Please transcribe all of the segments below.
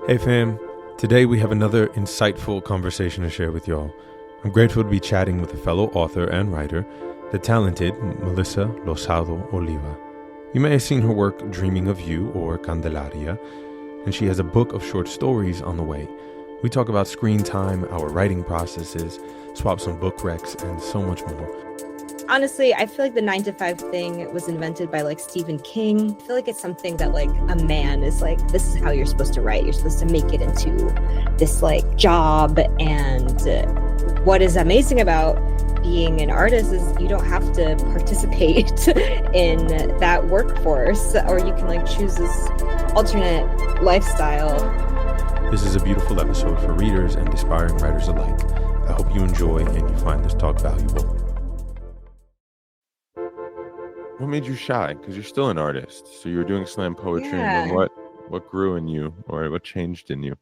Hey fam, today we have another insightful conversation to share with y'all. I'm grateful to be chatting with a fellow author and writer, the talented Melissa Lozada-Oliva. You may have seen her work Dreaming of You or Candelaria, and she has a book of short stories on the way. We talk about screen time, our writing processes, swap some book recs, and so much more. Honestly, I feel like the 9 to 5 thing was invented by like Stephen King. I feel like it's something that like a man is like, this is how you're supposed to write. You're supposed to make it into this like job. And what is amazing about being an artist is you don't have to participate in that workforce, or you can like choose this alternate lifestyle. This is a beautiful episode for readers and aspiring writers alike. I hope you enjoy and you find this talk valuable. What made you shy? Because you're still an artist. So you were doing slam poetry, and then what grew in you, or what changed in you?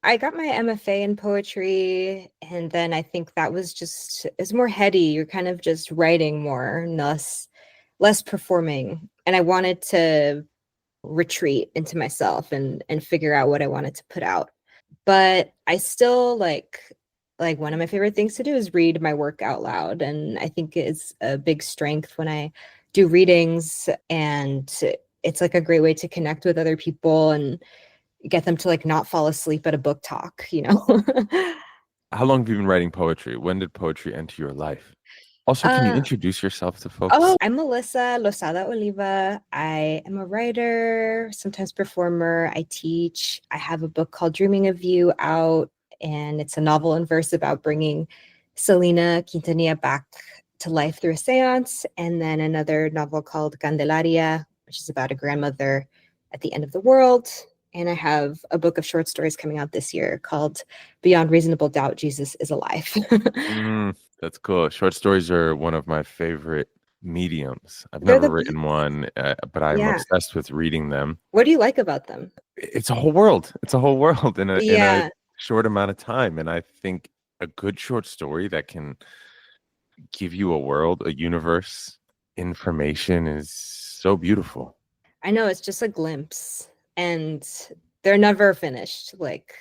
I got my MFA in poetry, and then I think that was just, it's more heady. You're kind of just writing more, less performing. And I wanted to retreat into myself and figure out what I wanted to put out. But I still like one of my favorite things to do is read my work out loud. And I think it's a big strength when I do readings, and it's like a great way to connect with other people and get them to like not fall asleep at a book talk, you know. How long have you been writing poetry? When did poetry enter your life? Also, can you introduce yourself to folks? Oh, I'm Melissa Lozada-Oliva. I am a writer, sometimes performer. I teach. I have a book called Dreaming of You out, and it's a novel in verse about bringing Selena back to life through a seance, and then another novel called Candelaria, which is about a grandmother at the end of the world. And I have a book of short stories coming out this year called Beyond Reasonable Doubt, Jesus is Alive. That's cool. Short stories are one of my favorite mediums. I've never written one, but I'm obsessed with reading them. What do you like about them? It's a whole world. It's a whole world in a short amount of time. And I think a good short story that can give you a world, a universe, information is so beautiful. I know, it's just a glimpse, and they're never finished. Like,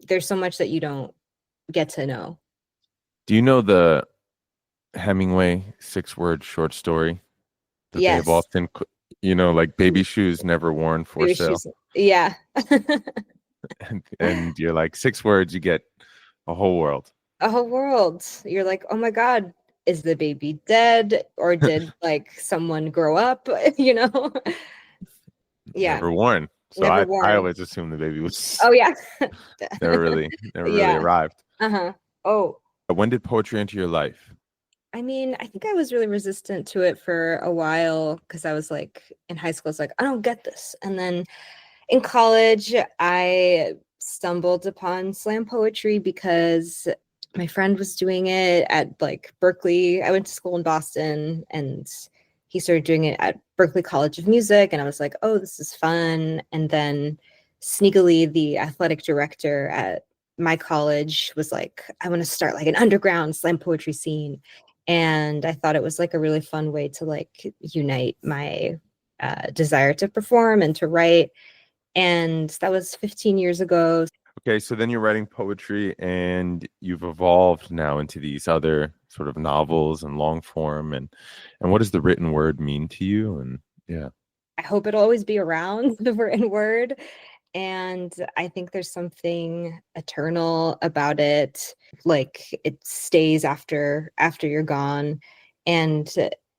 there's so much that you don't get to know. Do you know the Hemingway 6-word short story that they've often, like baby shoes never worn for baby sale? Shoes. Yeah. and you're like, 6 words, you get a whole world. A whole world. You're like, oh my God, is the baby dead? Or did like someone grow up, you know? Yeah. Never worn. So I always assumed the baby was never really arrived. Oh. When did poetry enter your life? I mean, I think I was really resistant to it for a while, because I was like, in high school, I was like, I don't get this. And then in college, I stumbled upon slam poetry because my friend was doing it at like Berkeley. I went to school in Boston, and he started doing it at Berkeley College of Music. And I was like, oh, this is fun. And then sneakily, the athletic director at my college was like, I want to start like an underground slam poetry scene. And I thought it was like a really fun way to like unite my desire to perform and to write. And that was 15 years ago. Okay, so then you're writing poetry, and you've evolved now into these other sort of novels and long form. And what does the written word mean to you? And I hope it'll always be around, the written word. And I think there's something eternal about it. Like, it stays after you're gone. And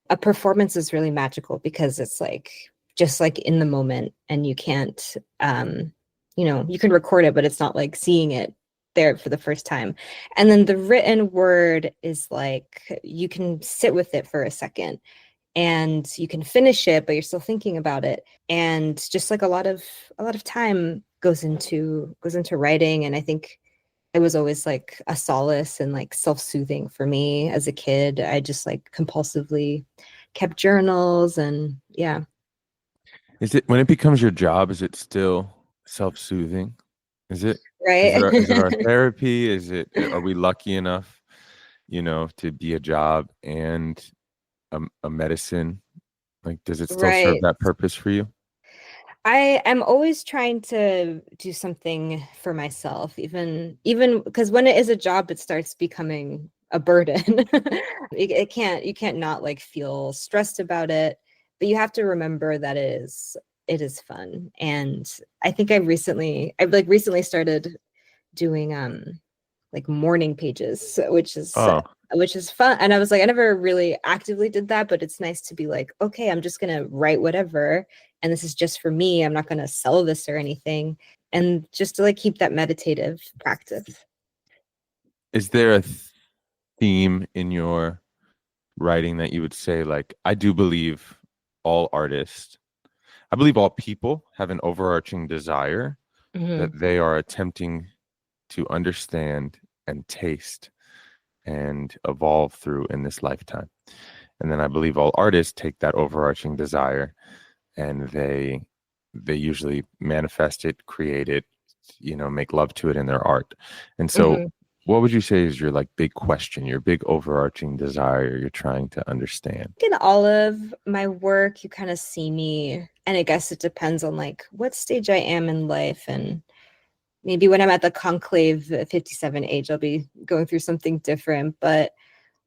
a performance is really magical because it's like just like in the moment, and you can't you can record it, but it's not like seeing it there for the first time. And then the written word is like, you can sit with it for a second and you can finish it, but you're still thinking about it. And just like a lot of time goes into writing. And I think it was always like a solace and like self-soothing for me as a kid. I just like compulsively kept journals, and Is it, when it becomes your job, is it still self-soothing? Is it right? Is it our therapy? Are we lucky enough, to be a job and a medicine? Like, does it still serve that purpose for you? I am always trying to do something for myself, even because when it is a job, it starts becoming a burden. It can't you can't not like feel stressed about it, but you have to remember that it is fun. And I think I've like recently started doing like morning pages, Oh, which is fun. And I was like, I never really actively did that, but it's nice to be like, okay, I'm just gonna write whatever, and this is just for me. I'm not gonna sell this or anything, and just to like keep that meditative practice. is there a theme in your writing that you would say, like, I do believe all artists, I believe all people have an overarching desire that Hmm. they are attempting to understand and taste and evolve through in this lifetime. And then I believe all artists take that overarching desire and they usually manifest it, create it, make love to it in their art. And so Hmm. what would you say is your like big question, your big overarching desire you're trying to understand? In all of my work, you kind of see me, and I guess it depends on like what stage I am in life, and maybe when I'm at the conclave 57 age, I'll be going through something different. But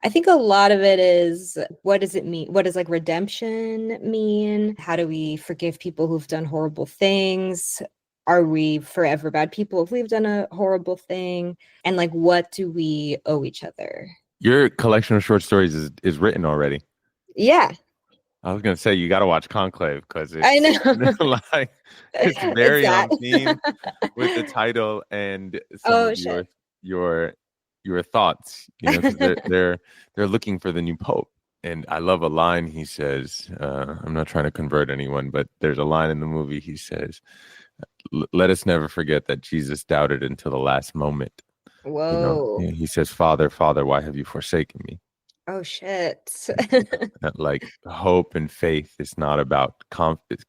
I think a lot of it is, what does it mean? What does like redemption mean? How do we forgive people who've done horrible things? Are we forever bad people if we've done a horrible thing? And like, what do we owe each other? Your collection of short stories is written already. Yeah, I was gonna say you got to watch Conclave because I it's know. like it's It's very that. on theme with the title and some Oh of shit. your your thoughts. Because they're looking for the new pope. And I love a line he says. I'm not trying to convert anyone, but there's a line in the movie he says, "Let us never forget that Jesus doubted until the last moment." Whoa. He says, "Father, Father, why have you forsaken me?" Oh shit. That like hope and faith is not about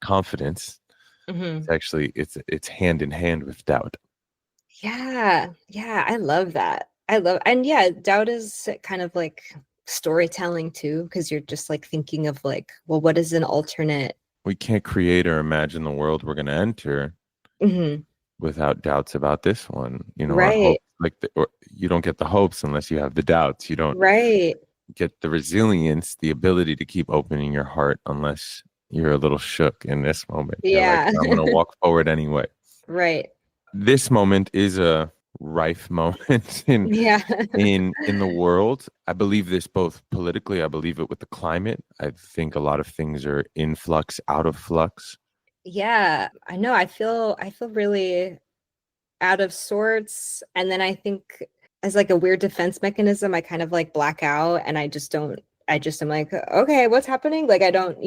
confidence. Hmm. It's actually it's hand in hand with doubt. Yeah, yeah, I love that. And yeah, doubt is kind of like storytelling too, because you're just like thinking of like, well, what is an alternate? We can't create or imagine the world we're going to enter Hmm. without doubts about this one. Our Right, hope, or you don't get the hopes unless you have the doubts. You don't right. get the resilience, the ability to keep opening your heart unless you're a little shook in this moment. You're like, Yeah, I'm going to walk forward anyway. right. This moment is a rife moment in Yeah. in the world. I believe this both politically, I believe it with the climate. I think a lot of things are in flux, out of flux. Yeah, I know. I feel really out of sorts. And then I think as like a weird defense mechanism, I kind of like black out and I just am like, okay, what's happening? Like I don't.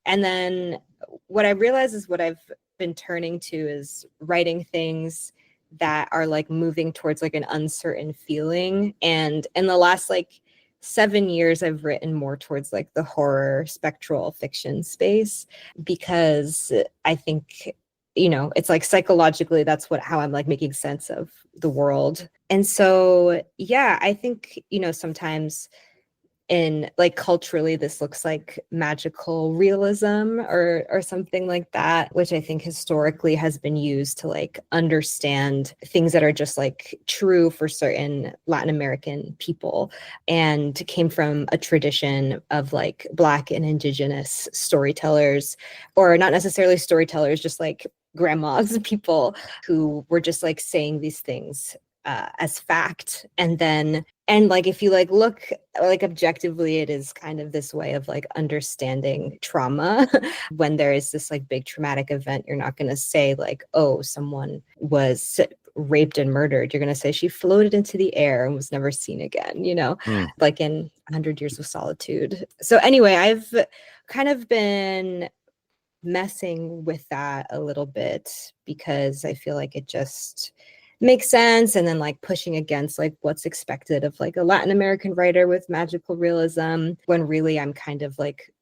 And then what I realize is what I've been turning to is writing things that are like moving towards like an uncertain feeling. And in the last like 7 years, I've written more towards like the horror spectral fiction space because I think it's like psychologically that's how I'm like making sense of the world. And so yeah, I think sometimes in like culturally this looks like magical realism or something like that, which I think historically has been used to like understand things that are just like true for certain Latin American people, and came from a tradition of like Black and indigenous storytellers, or not necessarily storytellers, just like grandmas, people who were just like saying these things as fact. And like if you like look like objectively, it is kind of this way of like understanding trauma. When there is this like big traumatic event, you're not going to say like, oh, someone was raped and murdered. You're going to say she floated into the air and was never seen again, Hmm. like in 100 Years of Solitude. So anyway, I've kind of been messing with that a little bit because I feel like it just makes sense, and then like pushing against like what's expected of like a Latin American writer with magical realism, when really I'm kind of like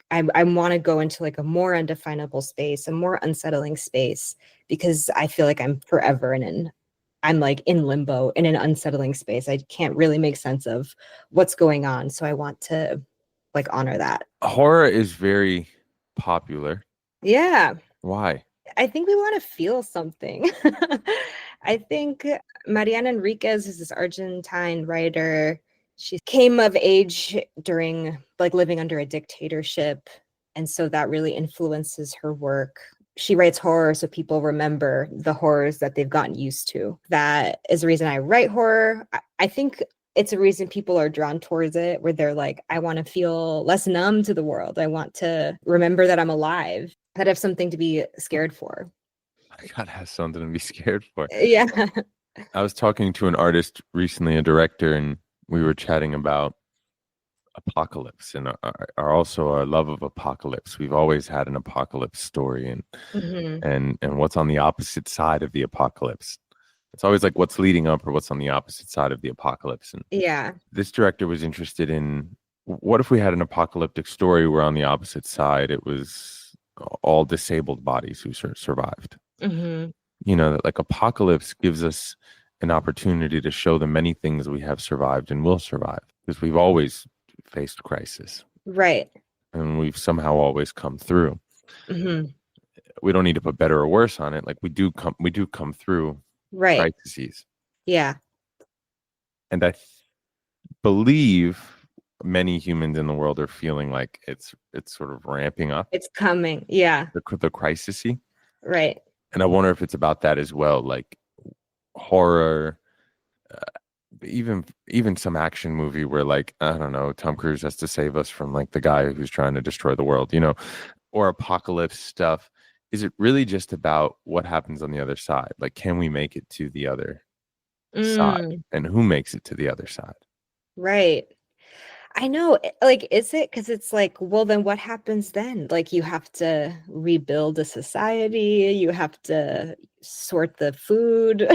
I want to go into like a more undefinable space, a more unsettling space, because I feel like I'm like in limbo in an unsettling space. I can't really make sense of what's going on, so I want to like honor that. Horror is very popular. Yeah. Why? I think we want to feel something. I think Mariana Enriquez is this Argentine writer. She came of age during like living under a dictatorship. And so that really influences her work. She writes horror so people remember the horrors that they've gotten used to. That is the reason I write horror. I think it's a reason people are drawn towards it, where they're like, I want to feel less numb to the world. I want to remember that I'm alive, that I have something to be scared for. I gotta have something to be scared for. Yeah. I was talking to an artist recently, a director, and we were chatting about apocalypse and also our love of apocalypse. We've always had an apocalypse story, and Mm-hmm. and what's on the opposite side of the apocalypse. It's always like what's leading up or what's on the opposite side of the apocalypse. And Yeah. this director was interested in, what if we had an apocalyptic story where on the opposite side it was all disabled bodies who survived. Mm-hmm. You know, that like apocalypse gives us an opportunity to show the many things we have survived and will survive, because we've always faced crisis Right. and we've somehow always come through. Mm-hmm. We don't need to put better or worse on it. Like we do come through Right. crises. Yeah. And I believe many humans in the world are feeling like it's sort of ramping up, It's coming. Yeah. the crisisy. Right. And I wonder if it's about that as well, like horror, even some action movie where, like, I don't know, Tom Cruise has to save us from like the guy who's trying to destroy the world, you know, or apocalypse stuff. Is it really just about what happens on the other side? Like, can we make it to the other side, Mm, and who makes it to the other side? right. I know. Like, is it? Because it's like, well, then what happens then? Like, you have to rebuild a society. You have to sort the food.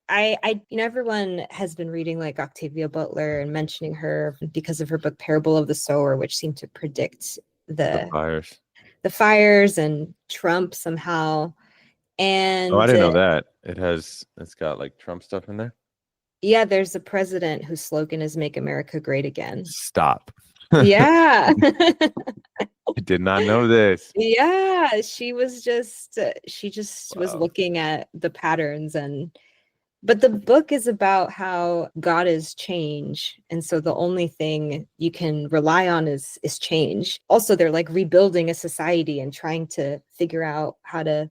Everyone has been reading like Octavia Butler and mentioning her because of her book Parable of the Sower, which seemed to predict The the fires. the fires and Trump somehow. Oh, I And didn't know that. It's got like Trump stuff in there. yeah, there's a president whose slogan is "Make America Great Again." Stop. Yeah. I did not know this. Yeah, she just was Wow. looking at the patterns. And but the book is about how God is change, and so the only thing you can rely on is change. Also, they're like rebuilding a society and trying to figure out how to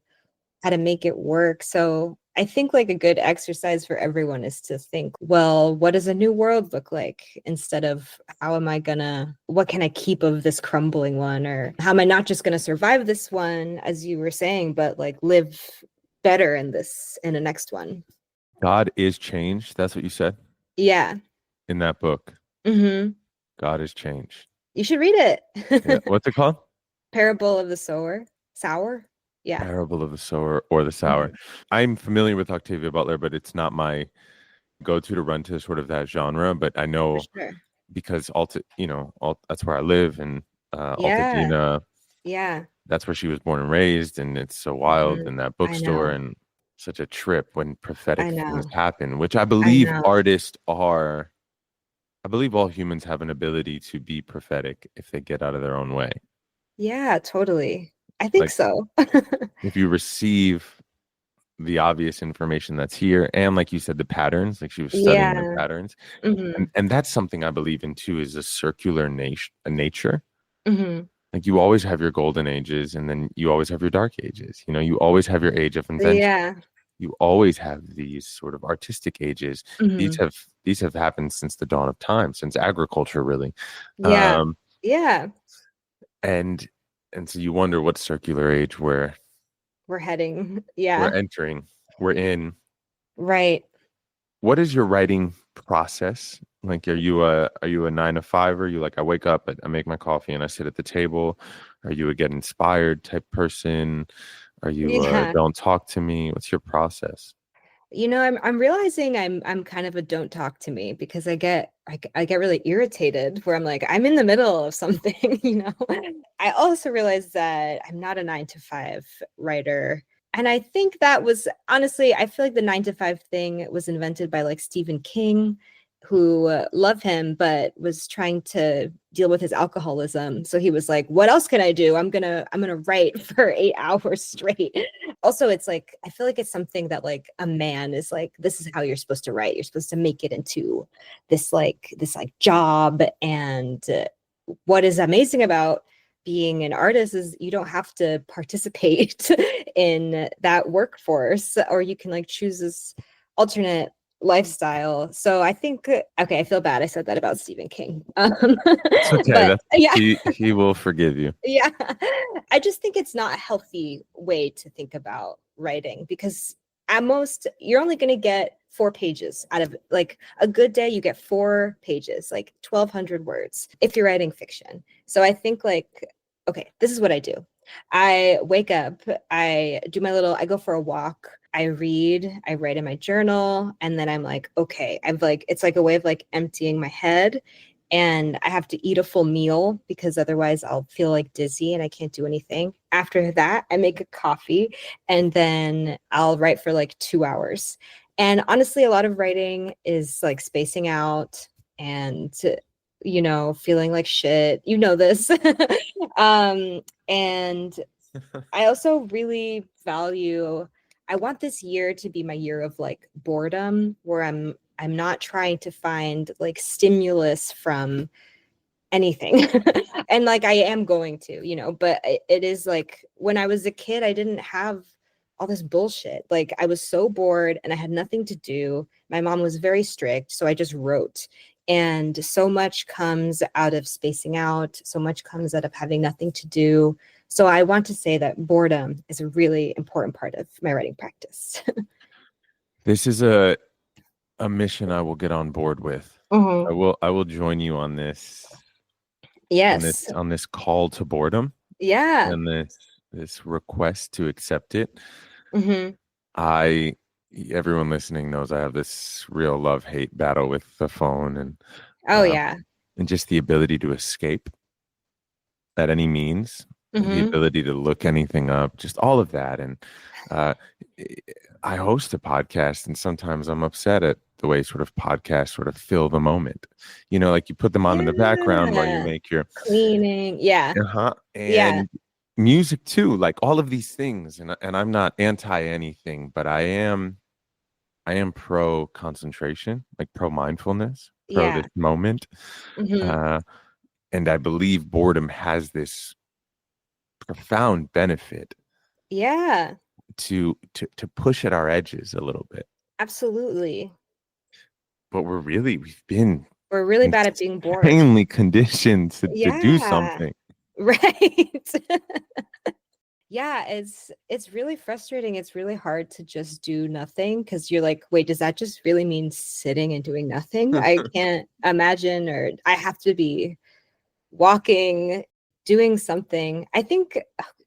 make it work. So I think like a good exercise for everyone is to think, well, what does a new world look like, instead of what can I keep of this crumbling one? Or how am I not just going to survive this one, as you were saying, but like live better in the next one? God is changed. That's what you said Yeah. in that book. Hmm. God is changed. You should read Yeah. it. What's it called? Parable of the Sower. Sour. Yeah. Parable of the Sower or the Sour. Mhm. I'm familiar with Octavia Butler, but it's not my go-to to run to sort of that genre. But I For know sure. because that's where I live, and Yeah. Altadena, Yeah. that's where she was born and raised, and it's so wild Mhm. in that I bookstore, know. and such a trip when I prophetic things know. happen, which I I believe know. artists are. I believe all humans have an ability to be prophetic if they get out of their own way. Yeah, totally. I think Like so. if you receive the obvious information that's here, and like you said, the patterns, like she was studying the Yeah. patterns, Mhm. and that's something I believe in too, is a circular nature. Mhm. Like you always have your golden ages, and then you always have your dark ages. You know, you always have your age of invention. Yeah. You always have these sort of artistic ages. These Mhm. have these have happened since the dawn of time, since agriculture, really. Yeah. Um, Yeah. and and so you wonder what circular age We're heading. we're Yeah. entering, we're in. Right. What is your writing process? Like, are you a 9 to 5? Or are you like, I wake up, I make my coffee, and I sit at the table? Are you a get inspired type person? Are you Yeah. don't talk to me? What's your process? I'm realizing I'm kind of a don't talk to me, because I get really irritated where I'm like, I'm in the middle of something, you know. I also realized that I'm not a 9 to 5 writer. And I think that was honestly, I feel like the 9 to 5 thing was invented by like Stephen King. who love him but was trying to deal with his alcoholism. So he was like, what else can I do? I'm gonna write for 8 hours straight. Also, it's like, I feel like it's something that like a man is like, this is how you're supposed to write. You're supposed to make it into this like job. And what is amazing about being an artist is you don't have to participate in that workforce, or you can like choose this alternate lifestyle. So I think, okay, I feel bad I said that about Stephen King. It's okay. But yeah, He will forgive you. yeah. I just think it's not a healthy way to think about writing, because at most you're only going to get 4 pages out of, like, a good day you get 4 pages, like 1,200 words if you're writing fiction. So I think like, okay, this is what I do. I wake up, I go for a walk, I read, I write in my journal, and then I'm like, okay, it's like a way of like emptying my head. And I have to eat a full meal because otherwise I'll feel like dizzy and I can't do anything. After that, I make a coffee, and then I'll write for like 2 hours. And honestly, a lot of writing is like spacing out and, feeling like shit. You know this. And I also really value, I want this year to be my year of like boredom, where I'm not trying to find like stimulus from anything. And like I am going to, but it is like, when I was a kid, I didn't have all this bullshit. Like I was so bored and I had nothing to do. My mom was very strict, so I just wrote. And so much comes out of spacing out, so much comes out of having nothing to do. So I want to say that boredom is a really important part of my writing practice. This is a mission I will get on board with. Mhm. I will join you on this. Yes. On this call to boredom. Yeah. And this request to accept it. Mm-hmm. Everyone listening knows I have this real love-hate battle with the phone and Yeah. and just the ability to escape at any means, the ability to look anything up, just all of that. And I host a podcast, and sometimes I'm upset at the way sort of podcasts sort of fill the moment. Like you put them on in the background while you make your cleaning. Yeah. And music too, like all of these things. And I'm not anti anything, but I am pro concentration, like pro mindfulness, pro this moment. And I believe boredom has this profound benefit. Yeah. To push at our edges a little bit. Absolutely. But we're really bad at being bored. Insanely conditioned to do something. Right. Yeah, it's really frustrating. It's really hard to just do nothing, because you're like, wait, does that just really mean sitting and doing nothing? I can't imagine, or I have to be walking, doing something. I think,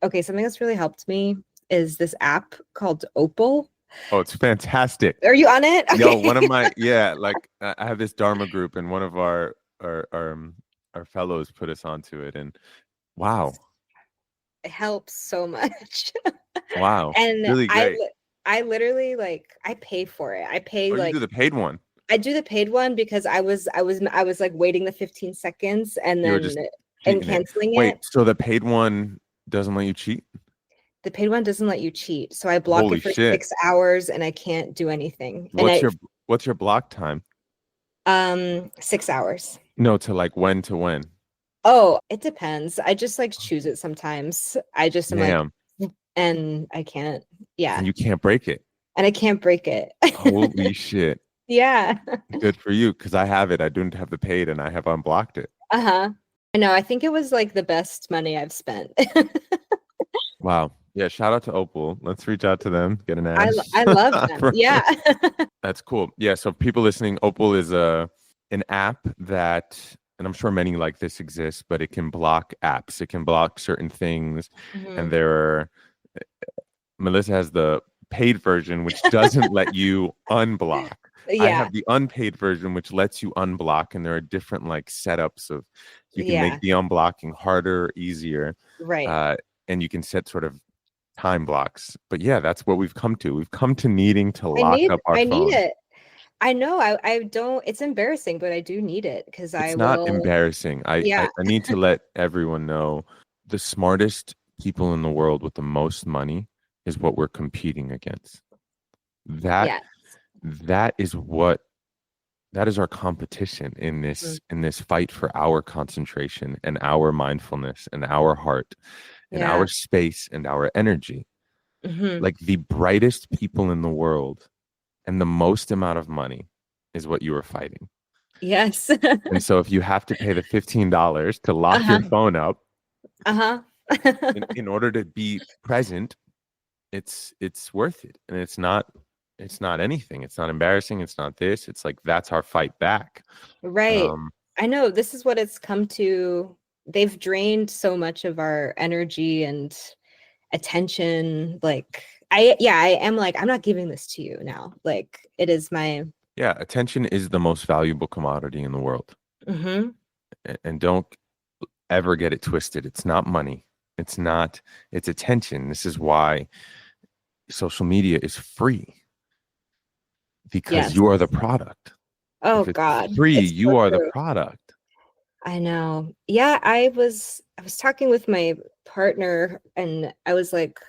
okay, something that's really helped me is this app called Opal. Oh, it's fantastic. Are you on it? Okay. Yo, one of my like I have this Dharma group, and one of our fellows put us onto it, and wow. It helps so much. Wow. And really great. I literally, like, I pay for it. I pay like, you do the paid one. I do the paid one because I was like waiting the 15 seconds and then canceling it. Wait, so the paid one doesn't let you cheat? The paid one doesn't let you cheat. So I block it for 6 hours and I can't do anything. What's your block time? 6 hours. No, to like when to when? Oh, it depends. I just like choose it sometimes. I just am like, and I can't. Yeah. And you can't break it. And I can't break it. Holy shit. Yeah. Good for you, because I have it. I don't have the paid, and I have unblocked it. I know. I think it was like the best money I've spent. Wow. Yeah. Shout out to Opal. Let's reach out to them. Get an ad. I love them. Yeah. That's cool. Yeah. So people listening, Opal is an app that, and I'm sure many like this exist, but it can block apps. It can block certain things. And Melissa has the paid version, which doesn't let you unblock. I have the unpaid version, which lets you unblock, and there are different like setups of you can make the unblocking harder, easier, right? And you can set sort of time blocks. But yeah, that's what we've come to. We've come to needing to lock up our phone. I know I don't, it's embarrassing, but I do need it because I It's not will, embarrassing. yeah, I need to let everyone know the smartest people in the world with the most money is what we're competing against. That yeah. that is what that is our competition Mm. in this fight for our concentration and our mindfulness and our heart and our Yeah. space and our energy. Hmm. Like the brightest people in the world and the most amount of money is what you are fighting. Yes. And so if you have to pay the $15 to lock your Uh-huh. phone up Uh-huh. in order to be present, it's worth it. And it's not anything. It's not embarrassing. It's not this. It's like that's our fight back. Right. Um, I know this is what it's come to. They've drained so much of our energy and attention. Like I am like, I'm not giving this to you now. Like it is my, yeah, attention is the most valuable commodity in the world. hmm. And don't ever get it twisted. It's not money. It's not, it's attention. This is why social media is free because Yes. you are the product. Oh If it's God. free, It's so you are the true. product. I know. Yeah, I was talking with my partner and I was like,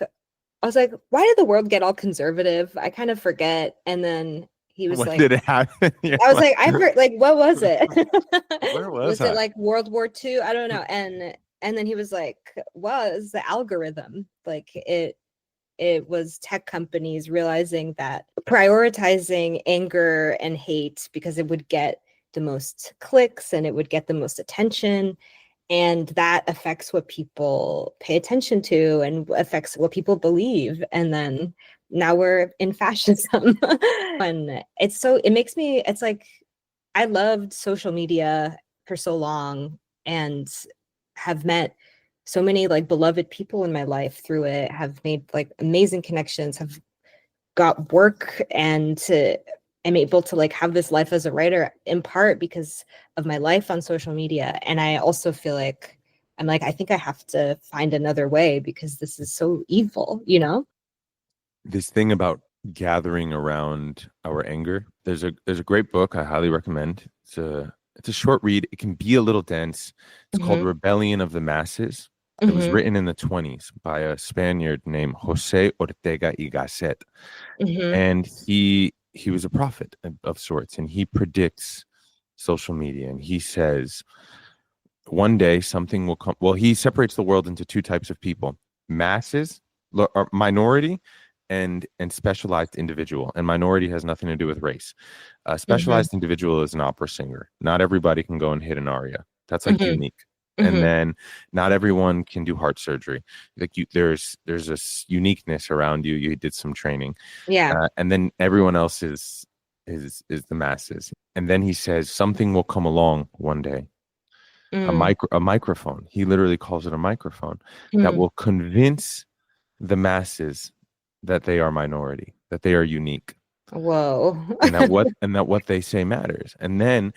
why did the world get all conservative? I kind of forget. And then he was What like, did it happen? You're I was like, like, like, what was it? where was Was it I? like World War II? I don't know. And then he was like, well, it's the algorithm. Like it was tech companies realizing that prioritizing anger and hate because it would get the most clicks and it would get the most attention, and that affects what people pay attention to and affects what people believe. And then now we're in fascism. And it makes me, it's like I loved social media for so long and have met so many like beloved people in my life through it, have made like amazing connections, have got work, and am able to like have this life as a writer in part because of my life on social media. And I also feel like I'm like, I think I have to find another way because this is so evil, you know? This thing about gathering around our anger. There's a great book I highly recommend. It's a short read. It can be a little dense. It's called Hmm. Rebellion of the Masses. It was Hmm. written in the 20s by a Spaniard named Jose Ortega y Gasset. Hmm. And he was a prophet of sorts, and he predicts social media. And he says one day something will come. Well, he separates the world into two types of people: masses, or minority, and specialized individual. And minority has nothing to do with race. A Hmm. specialized individual is an opera singer. Not everybody can go and hit an aria. That's like Hmm. unique. And Hmm. then not everyone can do heart surgery. Like there's a uniqueness around you. You did some training, Yeah. and then everyone else is the masses. And then he says something will come along one day, Mm. a microphone. He literally calls it a microphone that Mm. will convince the masses that they are minority, that they are unique, Whoa. and that what they say matters. And then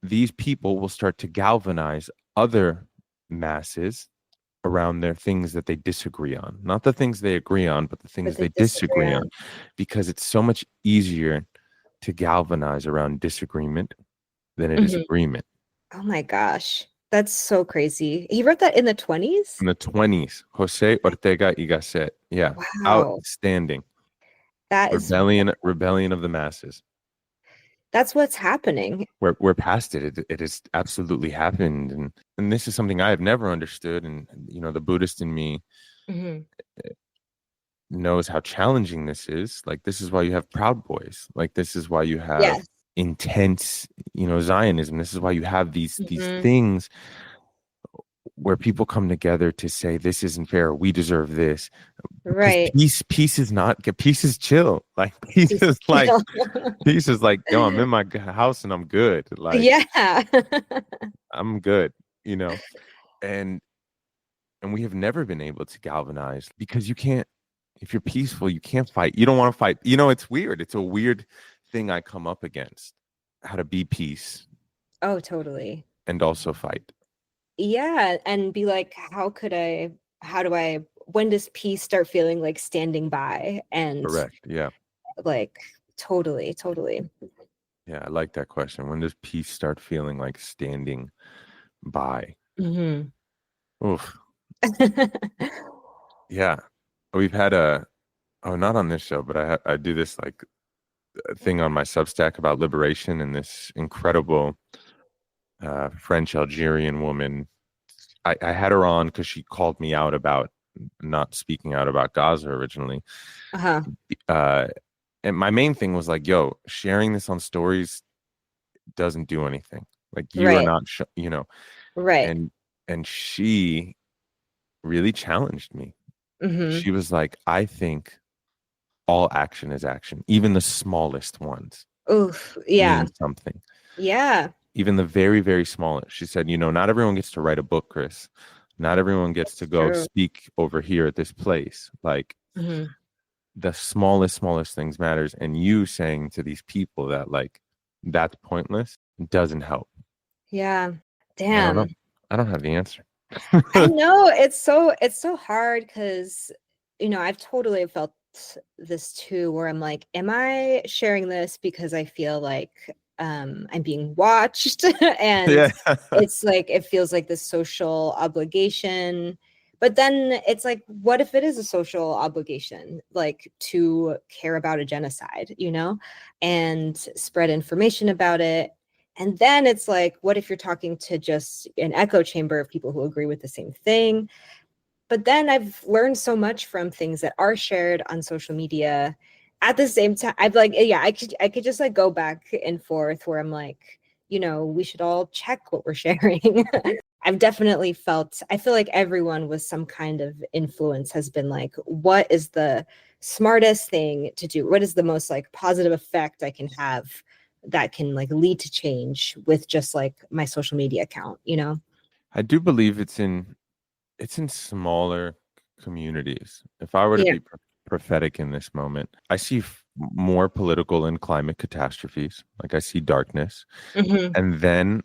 these people will start to galvanize other masses around their things that they disagree on. Not the things they agree on, but the But things they they disagree disagree on, on. because it's so much easier to galvanize around disagreement than it is Hmm. agreement. Oh my gosh. That's so crazy. He wrote that in the 20s? In the 20s, Jose Ortega y Gasset. Yeah, Wow. outstanding. That is Rebellion of the masses. that's what's happening. We're past it. It has absolutely happened, and this is something I have never understood. And the Buddhist in me Hmm. knows how challenging this is. Like this is why you have Proud Boys. Like this is why you have Yes. intense, Zionism. This is why you have these Hmm. things where people come together to say this isn't fair. We deserve this because Right. peace is not peace is chill. Like Piece of chill. peace is like yo, I'm in my house and I'm good. Like Yeah. I'm good. You know, and we have never been able to galvanize because you can't. If you're peaceful, you can't fight. You don't want to fight. It's weird. It's a weird thing I come up against. How to be peace Oh, totally. and also fight. Yeah. And be like, how do I, when does peace start feeling like standing by? And Correct. Yeah. like, totally, totally. Yeah, I like that question. When does peace start feeling like standing by? Hmm. Oof. Yeah. We've had a, oh, not on this show, but I do this like thing on my Substack about liberation, and this incredible French Algerian woman. I had her on because she called me out about not speaking out about Gaza originally. Uh-huh. Uh, and my main thing was like, yo, sharing this on stories doesn't do anything. Like you are Right. not, Right. and she really challenged me. Hmm. She was like, I think all action is action, even the smallest ones Oof. Yeah. mean something. Yeah. Even the very, very smallest. She said, not everyone gets to write a book, Chris. Not everyone gets to It's go true. speak over here at this place. Like Hmm. the smallest things matters. And you saying to these people that like that's pointless doesn't help. Yeah. I don't know. Damn. I don't have the answer. I know it's so hard because I've totally felt this too, where I'm like, am I sharing this because I feel like I'm being watched and Yeah. it's like it feels like this social obligation. But then it's like, what if it is a social obligation, like to care about a genocide, and spread information about it? And then it's like, what if you're talking to just an echo chamber of people who agree with the same thing? But then I've learned so much from things that are shared on social media. At the same time, I've like, yeah, I could just like go back and forth where I'm like, we should all check what we're sharing. I've definitely I feel like everyone with some kind of influence has been like, what is the smartest thing to do? What is the most like positive effect I can have that can like lead to change with just like my social media account? I do believe it's in smaller communities. If I were to Yeah. be prophetic in this moment, I see more political and climate catastrophes. Like I see darkness, Hmm. and then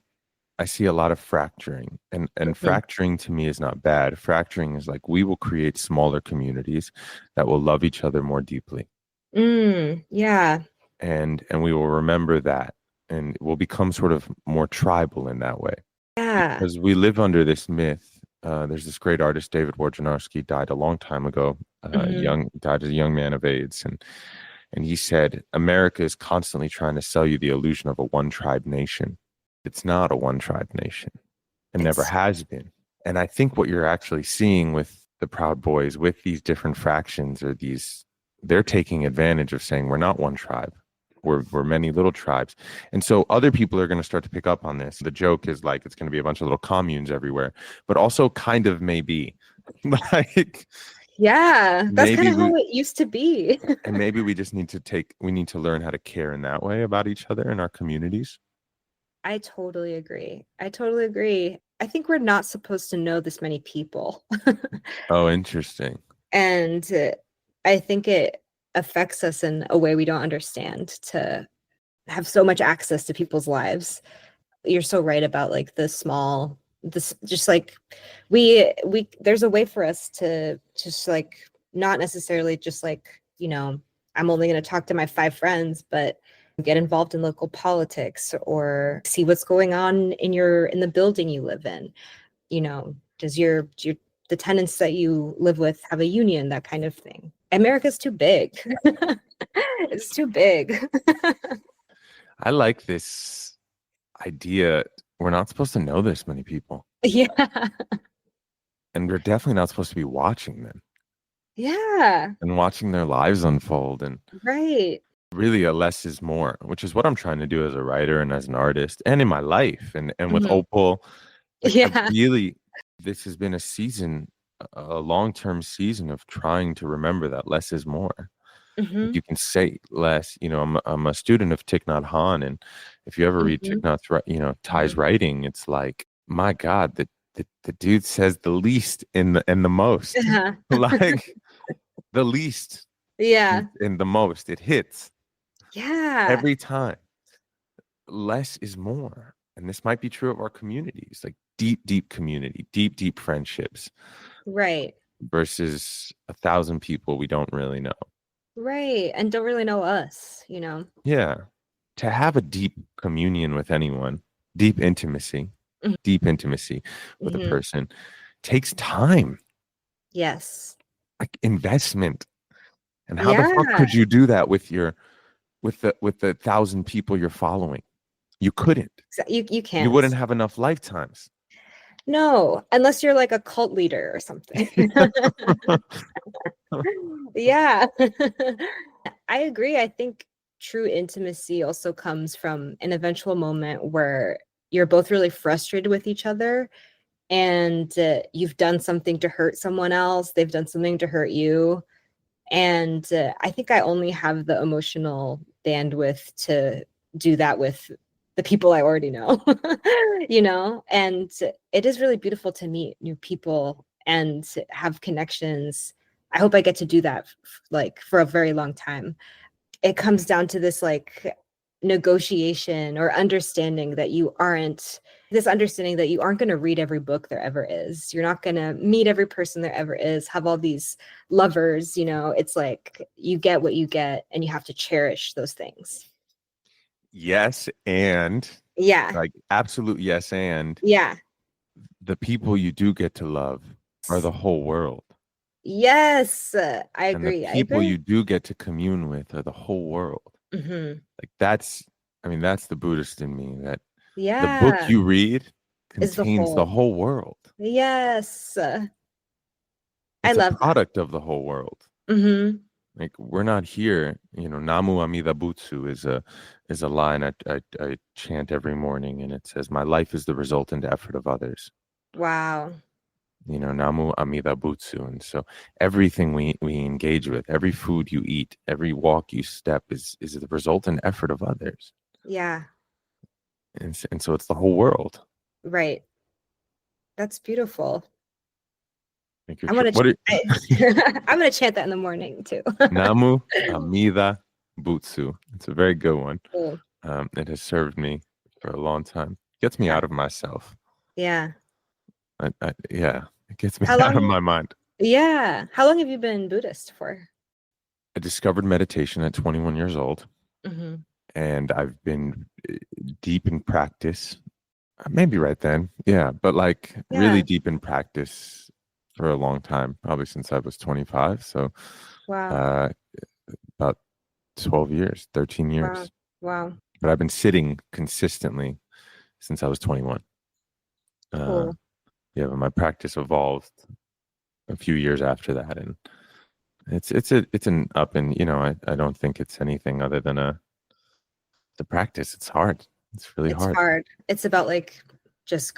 I see a lot of fracturing. And Hmm. fracturing to me is not bad. Fracturing is like we will create smaller communities that will love each other more deeply. Yeah. And we will remember that, and we'll become sort of more tribal in that way. Yeah. Because we live under this myth. There's this great artist, David Wojnarowski, died a long time ago. Hmm. Died as a young man of AIDS, and he said, America is constantly trying to sell you the illusion of a one tribe nation. It's not a one tribe nation. It never It's has been. And I think what you're actually seeing with the Proud Boys, with these different fractions, or they're taking advantage of saying we're not one tribe. We're many little tribes. And so other people are going to start to pick up on this. The joke is like it's going to be a bunch of little communes everywhere, but also kind of maybe like Yeah, that's kind maybe of how we it used to be. and maybe we just we need to learn how to care in that way about each other in our communities. I totally agree. I totally agree. I think we're not supposed to know this many people. Oh, interesting. And I think it affects us in a way we don't understand to have so much access to people's lives. You're so right about like the small, this just like we there's a way for us to just like not necessarily just like, I'm only going to talk to my 5 friends, but get involved in local politics or see what's going on in the building you live in. Do the tenants that you live with have a union, that kind of thing? America's too big. It's too big. I like this idea. We're not supposed to know this many people, Yeah. and we're definitely not supposed to be watching them Yeah. and watching their lives unfold. And Right. really, a less is more, which is what I'm trying to do as a writer and as an artist, and in my life, and with Mhm. Opal. Like, I've Yeah. really, this has been a season, a long-term season of trying to remember that less is more. Like, Hmm. you can say less. I'm a student of Thich Nhat Hanh, and if you ever read Thich Hmm. Nat's, Thai's Hmm. writing, it's like, my God, the dude says the least in the most, Uh-huh. like the least Yeah. in the most. It hits Yeah. every time. Less is more, and this might be true of our communities, like deep community, deep friendships Right. versus 1,000 people we don't really know. Right. And don't really know us. Yeah. to have a deep communion with anyone, deep intimacy, Mhm. deep intimacy with a Mhm. person takes time, Yes. like investment. And how the fuck Yeah. could you do that with the 1,000 people you're following? You couldn't. You You can't. wouldn't have enough lifetimes. No, unless you're like a cult leader or something. Yeah. I agree. I think true intimacy also comes from an eventual moment where you're both really frustrated with each other, and you've done something to hurt someone else, they've done something to hurt you. And I think I only have the emotional bandwidth to do that with the people I already know, and it is really beautiful to meet new people and have connections. I hope I get to do that like for a very long time. It comes down to this like negotiation or understanding that you aren't this understanding that you aren't going to read every book there ever is. You're not going to meet every person there ever is, have all these lovers. It's like you get what you get and you have to cherish those things. Yes, and Yeah. like absolute yes, and Yeah. the people you do get to love are the whole world. Yes. I And the agree. I people agree. you do get to commune with are the whole world. Hmm. Like that's the Buddhist in me, that the book Yeah. you read Is the contains the whole. whole world. Yes. I It's a love that. product of the whole world. Hmm. Like we're not here, Namu Amida Butsu is a line I chant every morning, and it says, "My life is the resultant effort of others." Wow. Namu Amida Butsu. And so everything we engage with, every food you eat, every walk you step is the resultant effort of others. Yeah. And so it's the whole world. Right. That's beautiful. Like I'm gonna what are, I'm gonna chant that in the morning too. Namu Amida Butsu. It's a very good one. Cool. It has served me for a long time. Gets me Yeah. out of myself. Yeah. Yeah, it gets me How out of long? my mind. Yeah. How long have you been Buddhist for? I discovered meditation at 21 years old, Hmm. and I've been deep in practice. Maybe right then, yeah, but like really Yeah. deep in practice for a long time, probably since I was 25. So Wow. uh, about 12 years, 13 Wow. years. Wow. But I've been sitting consistently since I was 21. Uh, Cool. yeah, but my practice evolved a few years after that, and it's an up, and I don't think it's anything other than the practice. It's hard. It's really It's hard. hard. It's about like just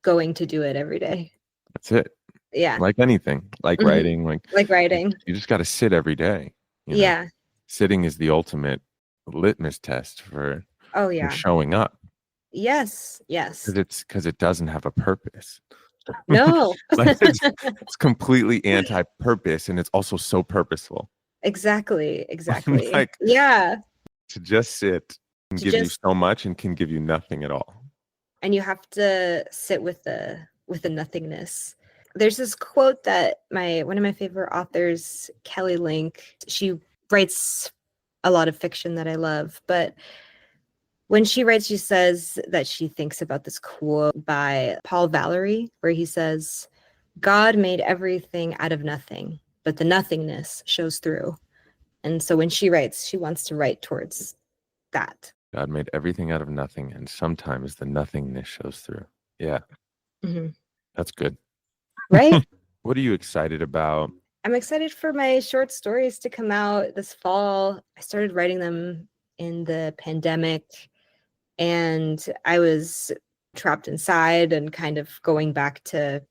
going to do it every day. That's it. Yeah. Like anything, like Hmm. writing, like Like writing. you just got to sit every day. Yeah. Sitting is the ultimate litmus test for Oh yeah. showing up, Yes. Yes. because it doesn't have a purpose. No. Like it's completely anti-purpose, and it's also so purposeful. Exactly. Exactly. Like Yeah. to just sit can To give you just so much and can give you nothing at all. and you have to sit with the nothingness. There's this quote that one of my favorite authors, Kelly Link, she writes a lot of fiction that I love, but when she writes, she says that she thinks about this quote by Paul Valery, where he says, God made everything out of nothing, but the nothingness shows through. And so when she writes, she wants to write towards that. God made everything out of nothing, and sometimes the nothingness shows through. Yeah, Hmm. that's good. Right? What are you excited about? I'm excited for my short stories to come out this fall. I started writing them in the pandemic, and I was trapped inside and kind of going back to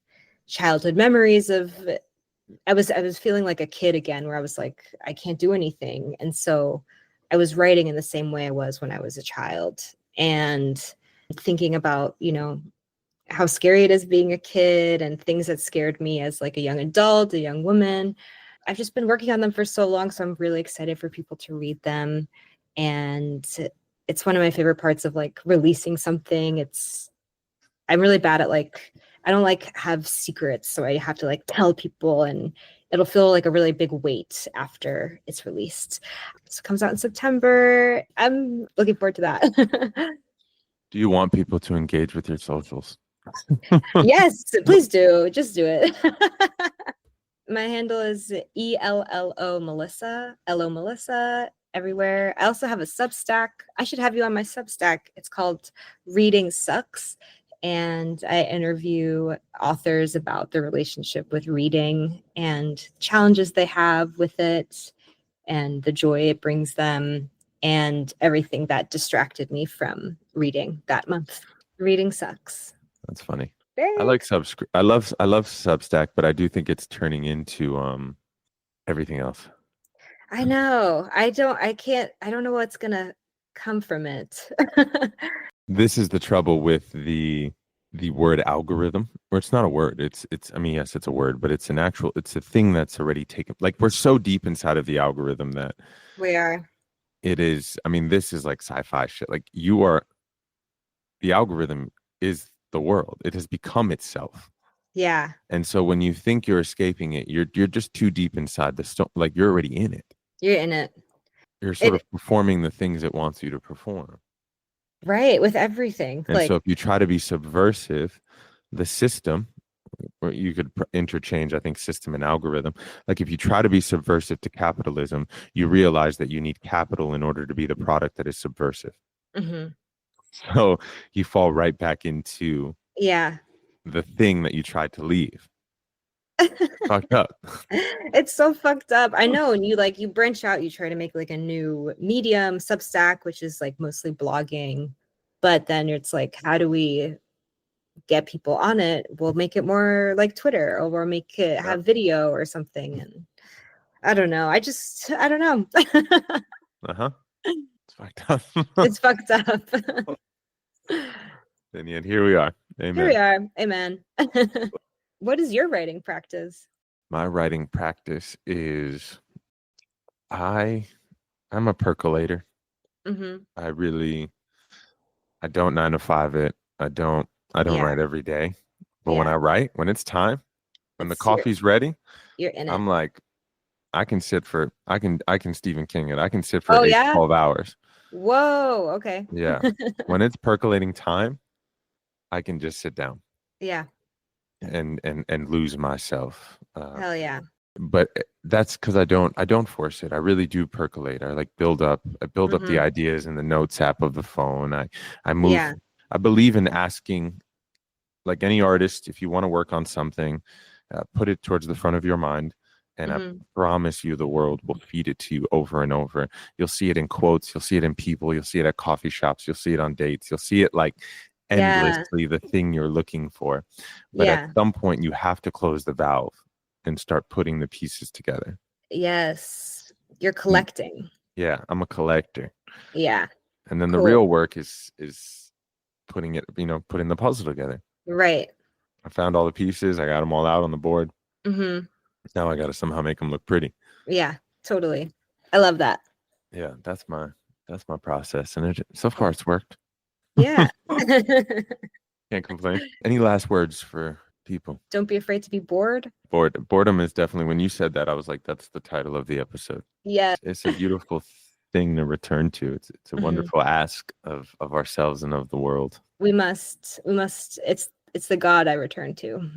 childhood memories of I was feeling like a kid again, where I was like, I can't do anything. And so I was writing in the same way I was when I was a child, and thinking about, how scary it is being a kid and things that scared me as like a young adult, a young woman. I've just been working on them for so long, so I'm really excited for people to read them. And it's one of my favorite parts of like releasing something. I'm really bad at like I don't like have secrets, so I have to like tell people, and it'll feel like a really big weight after it's released. So it comes out in September. I'm looking forward to that. Do you want people to engage with your socials? Yes, please do. Just do it. My handle is ELLO Melissa, LO Melissa, everywhere. I also have a Substack. I should have you on my Substack. It's called Reading Sucks. And I interview authors about their relationship with reading and challenges they have with it and the joy it brings them and everything that distracted me from reading that month. Reading Sucks. That's funny. Very I like I love Substack, but I do think it's turning into everything else. I know. I don't know what's gonna come from it. This is the trouble with the word algorithm, or it's not a word. It's I mean, yes, it's a word, but it's a thing that's already taken. Like, we're so deep inside of the algorithm that We are. it is. I mean, this is like sci-fi shit. Like, the algorithm is the world. It has become itself. Yeah. And so when you think you're escaping it, you're just too deep inside the stone. Like, you're already in it. You're in it. You're sort of performing the things it wants you to perform. Right, with everything. And so if you try to be subversive, the system, or you could interchange, I think, system and algorithm. Like, if you try to be subversive to capitalism, you realize that you need capital in order to be the product that is subversive. Mm-hmm. So you fall right back into Yeah. the thing that you tried to leave. Fucked up. It's so fucked up. I know. And you branch out, you try to make like a new medium, Substack, which is like mostly blogging. But then it's like, how do we get people on it? We'll make it more like Twitter, or we'll make it have video or something. And I don't know. I don't know. Uh-huh. It's fucked up. It's fucked up. And yet here we are. Amen. Here we are. Amen. What is your writing practice? My writing practice is I'm a percolator. Mm-hmm. I don't 9 to 5 it. I don't write every day. But when I write, when it's time, when the coffee's ready, you're in it. I'm like, I can Stephen King it. I can sit for 12 hours. Whoa. Okay. Yeah. When it's percolating time, I can just sit down. Yeah. And lose myself. Hell yeah. But that's because I don't force it. I really do percolate. I like build up the ideas in the notes app of the phone. I move. Yeah. I believe in asking, like any artist, if you want to work on something, put it towards the front of your mind. And I promise you, the world will feed it to you over and over. You'll see it in quotes. You'll see it in people. You'll see it at coffee shops. You'll see it on dates. You'll see it like endlessly, the thing you're looking for. But at some point, you have to close the valve and start putting the pieces together. Yes. You're collecting. Yeah, I'm a collector. Yeah. And then the real work is putting the puzzle together. Right. I found all the pieces. I got them all out on the board. Mm-hmm. Now I got to somehow make them look pretty. Yeah, totally. I love that. Yeah, that's my process. And so far it's worked. Yeah. Can't complain. Any last words for people? Don't be afraid to be bored. Boredom is definitely, when you said that, I was like, that's the title of the episode. Yeah. It's a beautiful thing to return to. It's a wonderful ask of ourselves and of the world. We must, it's the God I return to.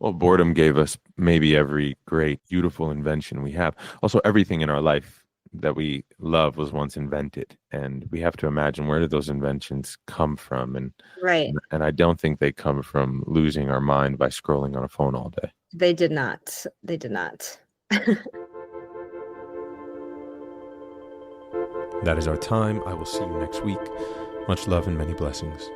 Well, boredom gave us maybe every great, beautiful invention we have. Also, everything in our life that we love was once invented, and we have to imagine, where did those inventions come from? And I don't think they come from losing our mind by scrolling on a phone all day. They did not. That is our time. I will see you next week. Much love and many blessings.